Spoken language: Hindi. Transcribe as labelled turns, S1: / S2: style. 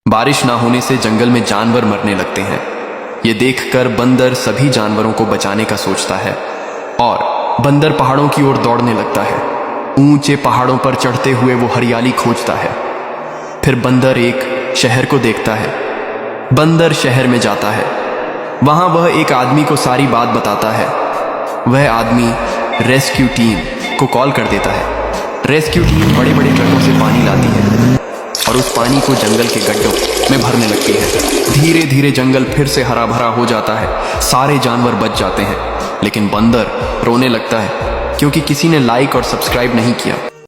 S1: बारिश ना होने से जंगल में जानवर मरने लगते हैं। ये देखकर बंदर सभी जानवरों को बचाने का सोचता है और बंदर पहाड़ों की ओर दौड़ने लगता है। ऊंचे पहाड़ों पर चढ़ते हुए वो हरियाली खोजता है। फिर बंदर एक शहर को देखता है। बंदर शहर में जाता है। वहां वह एक आदमी को सारी बात बताता है। वह आदमी रेस्क्यू टीम को कॉल कर देता है। रेस्क्यू टीम बड़े बड़े ट्रकों से पानी लाती है और उस पानी को जंगल के गड्ढों में भरने लगती है। धीरे धीरे जंगल फिर से हरा भरा हो जाता है। सारे जानवर बच जाते हैं, लेकिन बंदर रोने लगता है क्योंकि किसी ने लाइक और सब्सक्राइब नहीं किया।